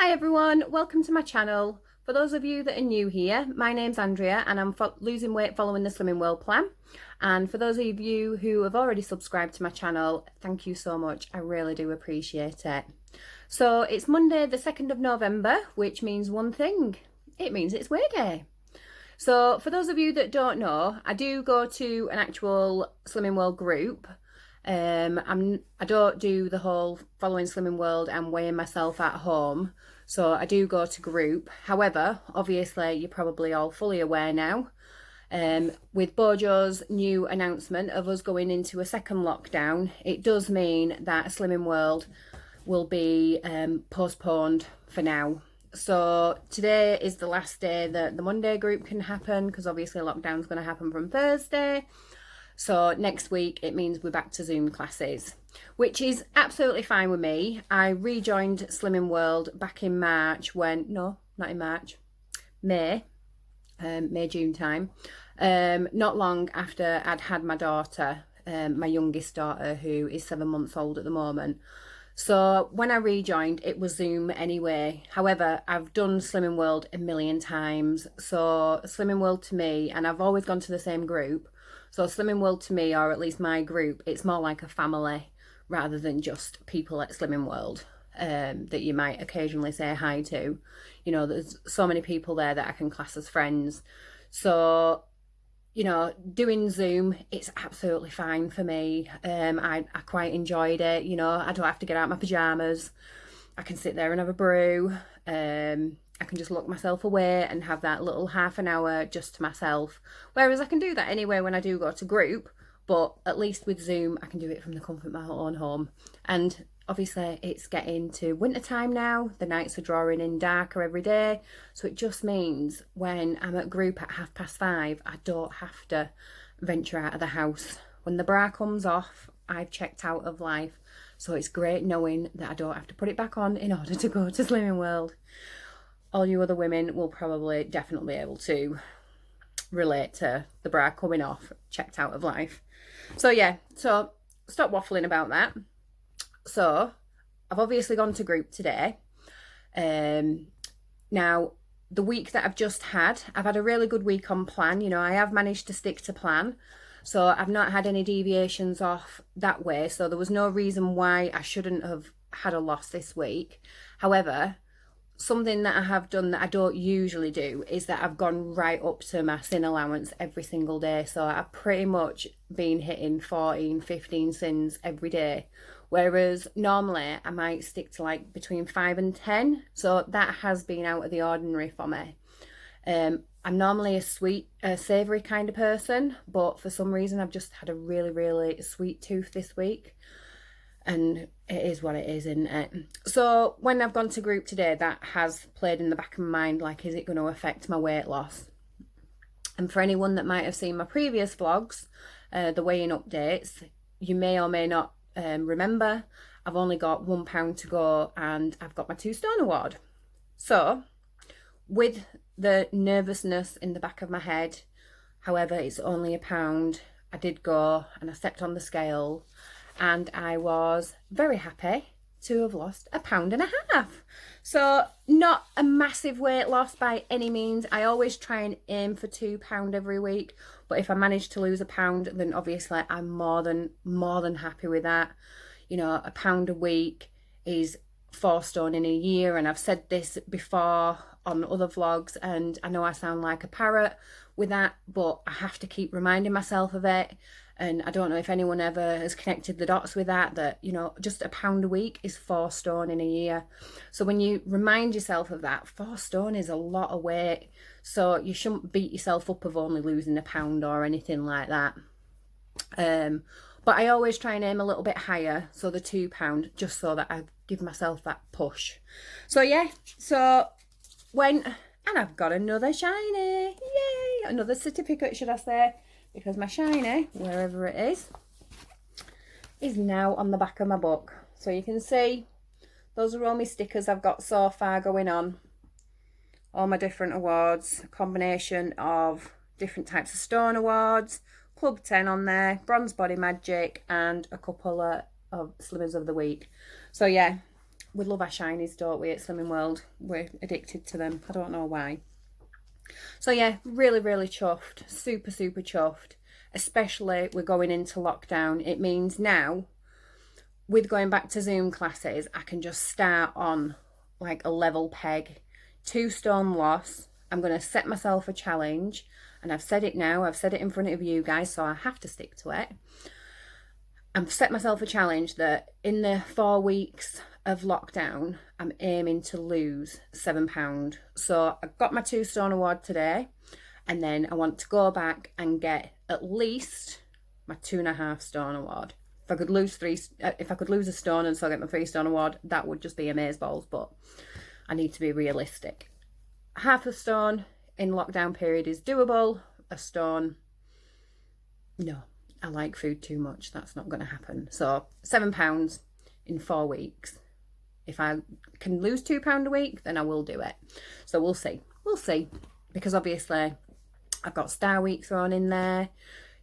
Hi everyone, welcome to my channel. For those of you that are new here, my name's Andrea and I'm losing weight following the Slimming World plan. And for those of you who have already subscribed to my channel, thank you so much. I really do appreciate it. So it's Monday the 2nd of November, which means one thing. It means it's weigh day. So for those of you that don't know, I do go to an actual Slimming World group. I don't do the whole following Slimming World and weighing myself at home. So I do go to group. However, obviously you're probably all fully aware now, with Bojo's new announcement of us going into a second lockdown, it does mean that Slimming World will be postponed for now. So today is the last day that the Monday group can happen, because obviously lockdown's going to happen from Thursday. So next week it means we're back to Zoom classes, which is absolutely fine with me. I rejoined Slimming World back in March no, not in March, May, June time. Not long after I'd had my daughter, my youngest daughter, who is 7 months old at the moment. So when I rejoined, it was Zoom anyway. However, I've done Slimming World a million times. So Slimming World to me, and I've always gone to the same group. So Slimming World to me, or at least my group, it's more like a family rather than just people at Slimming World that you might occasionally say hi to. You know, there's so many people there that I can class as friends. So, you know, doing Zoom, it's absolutely fine for me. I quite enjoyed it. You know, I don't have to get out my pajamas. I can sit there and have a brew. I can just lock myself away and have that little half an hour just to myself. Whereas I can do that anyway when I do go to group, but at least with Zoom, I can do it from the comfort of my own home. And obviously it's getting to winter time now. The nights are drawing in darker every day. So it just means when I'm at group at 5:30, I don't have to venture out of the house. When the bra comes off, I've checked out of life. So it's great knowing that I don't have to put it back on in order to go to Slimming World. All you other women will probably definitely be able to relate to the bra coming off, checked out of life. So yeah, so stop waffling about that. So I've obviously gone to group today. Now, the week that I've just had, I've had a really good week on plan. You know, I have managed to stick to plan. So I've not had any deviations off that way. So there was no reason why I shouldn't have had a loss this week. However, something that I have done that I don't usually do is that I've gone right up to my sin allowance every single day. So I've pretty much been hitting 14, 15 sins every day. Whereas normally I might stick to like between 5 and 10. So that has been out of the ordinary for me. I'm normally a sweet, savoury kind of person, but for some reason I've just had a really, really sweet tooth this week. And it is what it is, isn't it? So when I've gone to group today, that has played in the back of my mind, like, is it going to affect my weight loss? And for anyone that might have seen my previous vlogs, the weighing updates, you may or may not remember, I've only got £1 to go and I've got my 2 stone award. So with the nervousness in the back of my head, however, it's only £1, I did go and I stepped on the scale, and I was very happy to have lost 1.5 pounds. So not a massive weight loss by any means. I always try and aim for £2 every week, but if I manage to lose £1, then obviously I'm more than happy with that. You know, £1 a week is 4 stone in a year, and I've said this before on other vlogs, and I know I sound like a parrot with that, but I have to keep reminding myself of it. And I don't know if anyone ever has connected the dots with that, you know, just £1 a week is 4 stone in a year. So when you remind yourself of that, 4 stone is a lot of weight. So you shouldn't beat yourself up of only losing £1 or anything like that. But I always try and aim a little bit higher, so the £2, just so that I give myself that push. So yeah, so and I've got another shiny, yay, another certificate, should I say, because my shiny, wherever it is now on the back of my book. So you can see those are all my stickers I've got so far going on. All my different awards, a combination of different types of stone awards, Club 10 on there, Bronze Body Magic, and a couple of Slimmers of the Week. So yeah, We love our shinies, don't we, at Slimming World? We're addicted to them. I don't know why. So yeah, really, really chuffed. Super, super chuffed. Especially we're going into lockdown. It means now, with going back to Zoom classes, I can just start on like a level peg. 2 stone loss. I'm going to set myself a challenge. And I've said it now. I've said it in front of you guys, so I have to stick to it. I've set myself a challenge that in the 4 weeks of lockdown, I'm aiming to lose £7. So I got my 2 stone award today, and then I want to go back and get at least my 2.5 stone award. If I could lose a stone and still get my 3 stone award, that would just be amazeballs, but I need to be realistic. Half a stone in lockdown period is doable. A stone, no. I like food too much. That's not going to happen. So £7 in 4 weeks. If I can lose £2 a week, then I will do it. So we'll see. We'll see. Because obviously I've got Star Week thrown in there.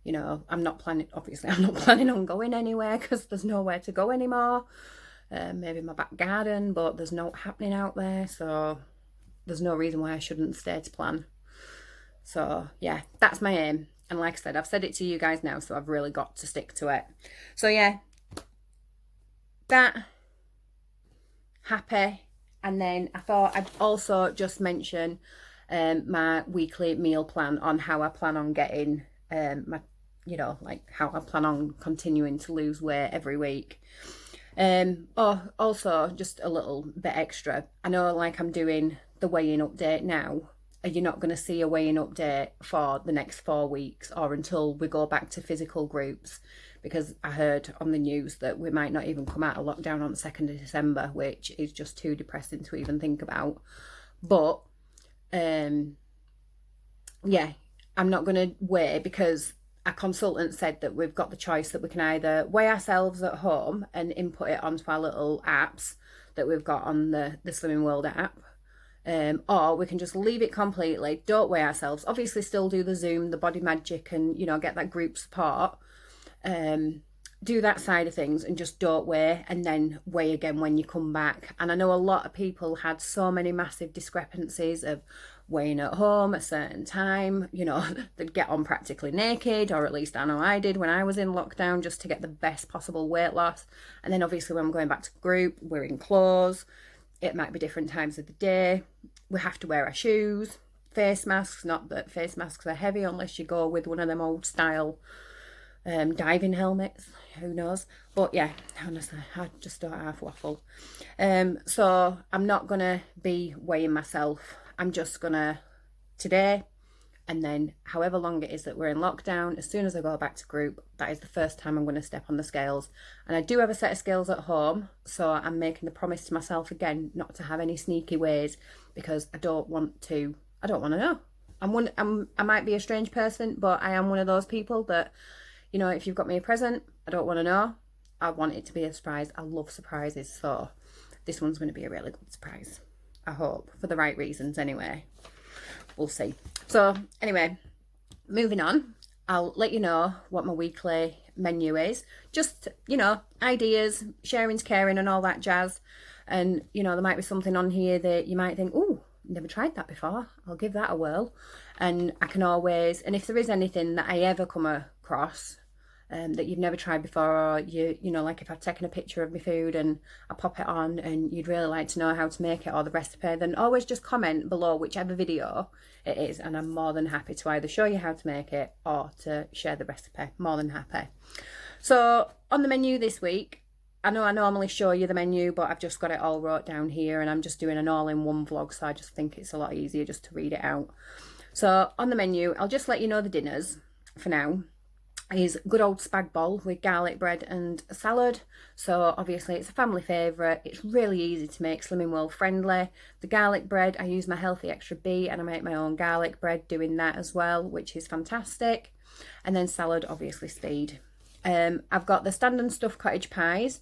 You know, I'm not planning on going anywhere because there's nowhere to go anymore. Maybe my back garden, but there's no happening out there. So there's no reason why I shouldn't stay to plan. So yeah, that's my aim. And like I said, I've said it to you guys now, so I've really got to stick to it. So yeah, that, happy. And then I thought I'd also just mention my weekly meal plan on how I plan on getting my, you know, like how I plan on continuing to lose weight every week. Also just a little bit extra. I know, like, I'm doing the weigh-in update now. You're not going to see a weigh-in update for the next 4 weeks or until we go back to physical groups, because I heard on the news that we might not even come out of lockdown on the 2nd of December, which is just too depressing to even think about. But yeah, I'm not going to weigh, because a consultant said that we've got the choice that we can either weigh ourselves at home and input it onto our little apps that we've got on the Slimming World app, or we can just leave it completely, don't weigh ourselves, obviously still do the Zoom, the body magic, and, you know, get that group support, do that side of things, and just don't weigh, and then weigh again when you come back. And I know a lot of people had so many massive discrepancies of weighing at home at a certain time, you know, they'd get on practically naked, or at least I know I did when I was in lockdown, just to get the best possible weight loss. And then obviously when I'm going back to group, we're in clothes, it might be different times of the day, we have to wear our shoes, face masks, not that face masks are heavy unless you go with one of them old style diving helmets, who knows. But yeah, honestly, I just don't half waffle. So I'm not gonna be weighing myself. I'm just gonna today, and then however long it is that we're in lockdown, as soon as I go back to group, that is the first time I'm going to step on the scales. And I do have a set of scales at home, so I'm making the promise to myself again not to have any sneaky ways, because I don't want to know. I might be a strange person, but I am one of those people that, you know, if you've got me a present, I don't want to know. I want it to be a surprise. I love surprises, so this one's going to be a really good surprise. I hope, for the right reasons anyway. We'll see. So anyway, moving on, I'll let you know what my weekly menu is. Just, you know, ideas, sharing's caring and all that jazz. And, you know, there might be something on here that you might think, oh, never tried that before, I'll give that a whirl. And I can always, and if there is anything that I ever come across that you've never tried before, or you know, like if I've taken a picture of my food and I pop it on and you'd really like to know how to make it or the recipe, then always just comment below whichever video it is, and I'm more than happy to either show you how to make it or to share the recipe. More than happy. So on the menu this week, I know I normally show you the menu, but I've just got it all wrote down here, and I'm just doing an all-in-one vlog, so I just think it's a lot easier just to read it out. So on the menu, I'll just let you know the dinners for now. Is good old spag bol with garlic bread and a salad. So obviously it's a family favourite. It's really easy to make, Slimming World friendly. The garlic bread, I use my Healthy Extra B and I make my own garlic bread doing that as well, which is fantastic. And then salad, obviously speed. I've got the stand and stuffed cottage pies.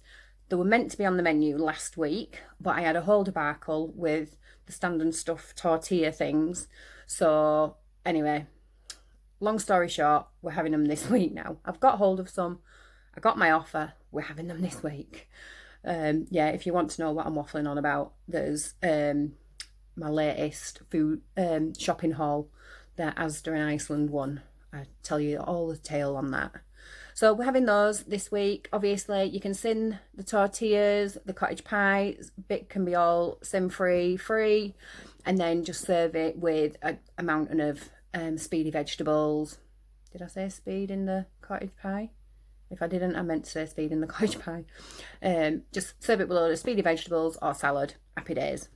They were meant to be on the menu last week, but I had a whole debacle with the stand and stuffed tortilla things. So anyway, long story short, we're having them this week now. I've got hold of some. I got my offer. We're having them this week. Yeah, if you want to know what I'm waffling on about, there's my latest food shopping haul, the Asda in Iceland one. I tell you all the tale on that. So we're having those this week. Obviously, you can sin the tortillas, the cottage pie bit can be all sin free, and then just serve it with a mountain of speedy vegetables. Did I say speed in the cottage pie? If I didn't, I meant to say speed in the cottage pie. Just serve it with a load of speedy vegetables or salad. Happy days.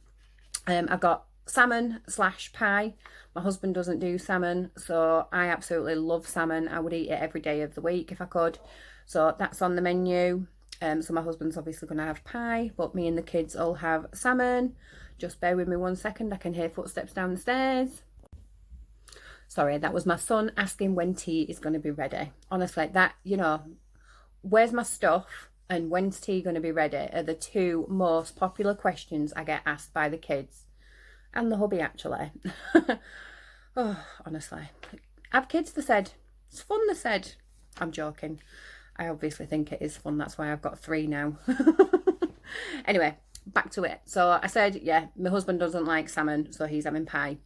I've got salmon / pie. My husband doesn't do salmon, so I absolutely love salmon. I would eat it every day of the week if I could. So that's on the menu. So my husband's obviously going to have pie, but me and the kids all have salmon. Just bear with me 1 second. I can hear footsteps down the stairs. Sorry, that was my son asking when tea is going to be ready. Honestly, that, you know, where's my stuff and when's tea going to be ready are the two most popular questions I get asked by the kids. And the hubby, actually. Oh, honestly. Have kids, they said. It's fun, they said. I'm joking. I obviously think it is fun. That's why I've got 3 now. Anyway, back to it. So I said, yeah, my husband doesn't like salmon, so he's having pie.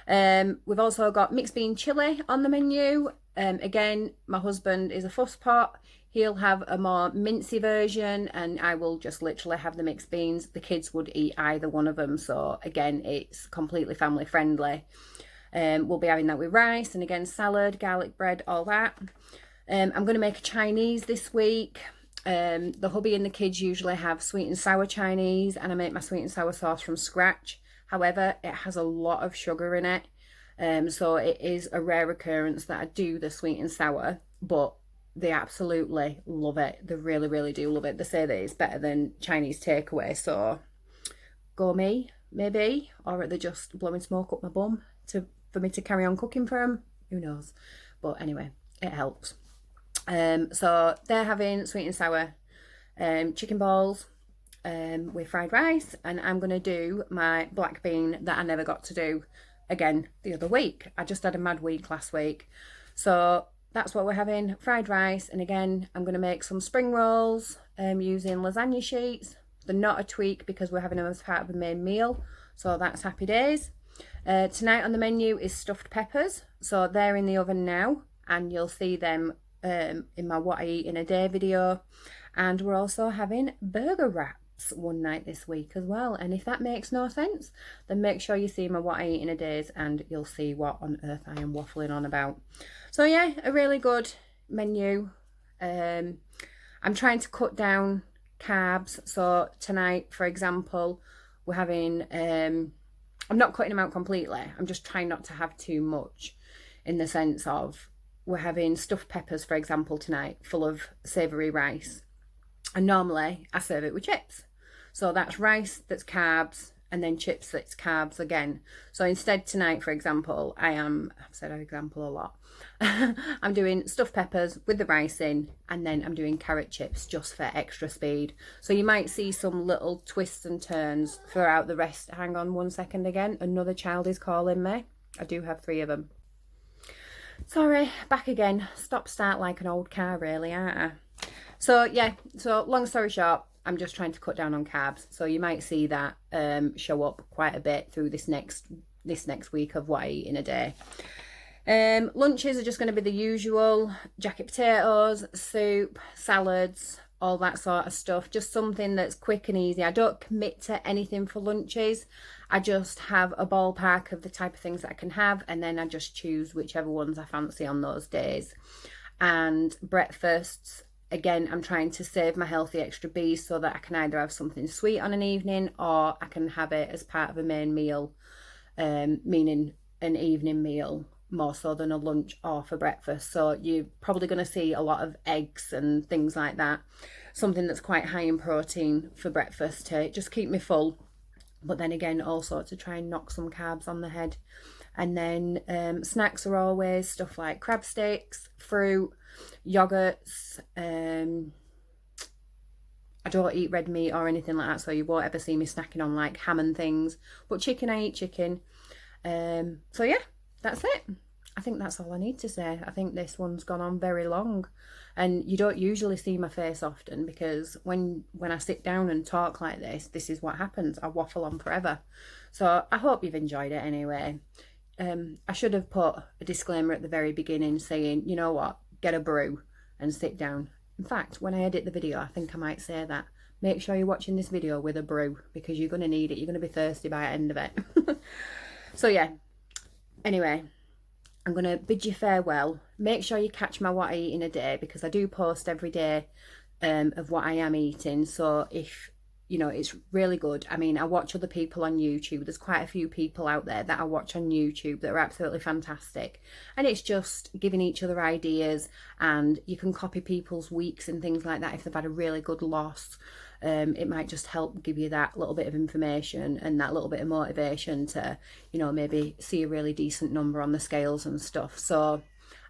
We've also got mixed bean chili on the menu. Again, my husband is a fuss pot. He'll have a more mincy version, and I will just literally have the mixed beans. The kids would eat either one of them, so again, it's completely family friendly. We'll be having that with rice, and again, salad, garlic bread, all that. I'm going to make a Chinese this week. The hubby and the kids usually have sweet and sour Chinese, and I make my sweet and sour sauce from scratch. However, it has a lot of sugar in it, so it is a rare occurrence that I do the sweet and sour, but they absolutely love it. They really, really do love it. They say that it's better than Chinese takeaway, so go me, maybe, or are they just blowing smoke up my bum for me to carry on cooking for them? Who knows? But anyway, it helps. So they're having sweet and sour chicken balls with fried rice, and I'm going to do my black bean that I never got to do again the other week. I just had a mad week last week. So that's what we're having, fried rice, and again, I'm going to make some spring rolls using lasagna sheets. They're not a tweak because we're having them as part of a main meal, so that's happy days. Tonight on the menu is stuffed peppers, so they're in the oven now, and you'll see them in my What I Eat in a Day video. And we're also having burger wraps one night this week as well, and if that makes no sense, then make sure you see my What I Eat in a Days and you'll see what on earth I am waffling on about. So yeah, a really good menu. I'm trying to cut down carbs, so tonight, for example, we're having I'm not cutting them out completely, I'm just trying not to have too much, in the sense of we're having stuffed peppers, for example, tonight, full of savoury rice, and normally I serve it with chips. So that's rice that's carbs, and then chips that's carbs again. So instead tonight, for example, I've said example a lot. I'm doing stuffed peppers with the rice in, and then I'm doing carrot chips just for extra speed. So you might see some little twists and turns throughout the rest. Hang on 1 second again. Another child is calling me. I do have 3 of them. Sorry, back again. Stop start like an old car, really, aren't I? So yeah, so long story short, I'm just trying to cut down on carbs. So you might see that show up quite a bit through this next week of What I Eat in a Day. Lunches are just going to be the usual: jacket potatoes, soup, salads, all that sort of stuff. Just something that's quick and easy. I don't commit to anything for lunches. I just have a ballpark of the type of things that I can have, and then I just choose whichever ones I fancy on those days. And breakfasts, again, I'm trying to save my healthy extra B's so that I can either have something sweet on an evening, or I can have it as part of a main meal, meaning an evening meal more so than a lunch or for breakfast. So you're probably going to see a lot of eggs and things like that, something that's quite high in protein for breakfast to just keep me full, but then again also to try and knock some carbs on the head. And then snacks are always stuff like crab sticks, fruit, yogurts. I don't eat red meat or anything like that, so you won't ever see me snacking on like ham and things, but chicken, I eat chicken. So yeah, that's it. I think that's all I need to say. I think this one's gone on very long, and you don't usually see my face often, because when I sit down and talk like this is what happens. I waffle on forever. So I hope you've enjoyed it anyway. I should have put a disclaimer at the very beginning saying, you know what, get a brew and sit down. In fact, when I edit the video, I think I might say that. Make sure you're watching this video with a brew, because you're going to need it. You're going to be thirsty by the end of it. So yeah, anyway, I'm going to bid you farewell. Make sure you catch my what I eat in a day, because I do post every day of what I am eating. So if, you know, it's really good. I mean, I watch other people on YouTube. There's quite a few people out there that I watch on YouTube that are absolutely fantastic. And it's just giving each other ideas, and you can copy people's weeks and things like that if they've had a really good loss. It might just help give you that little bit of information and that little bit of motivation to, you know, maybe see a really decent number on the scales and stuff. So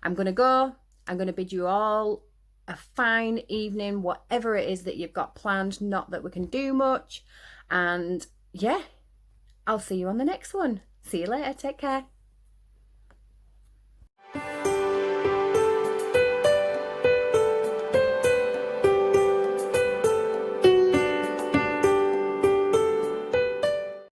I'm going to go. I'm going to bid you all a fine evening, whatever it is that you've got planned. Not that we can do much. And yeah, I'll see you on the next one. See you later. Take care.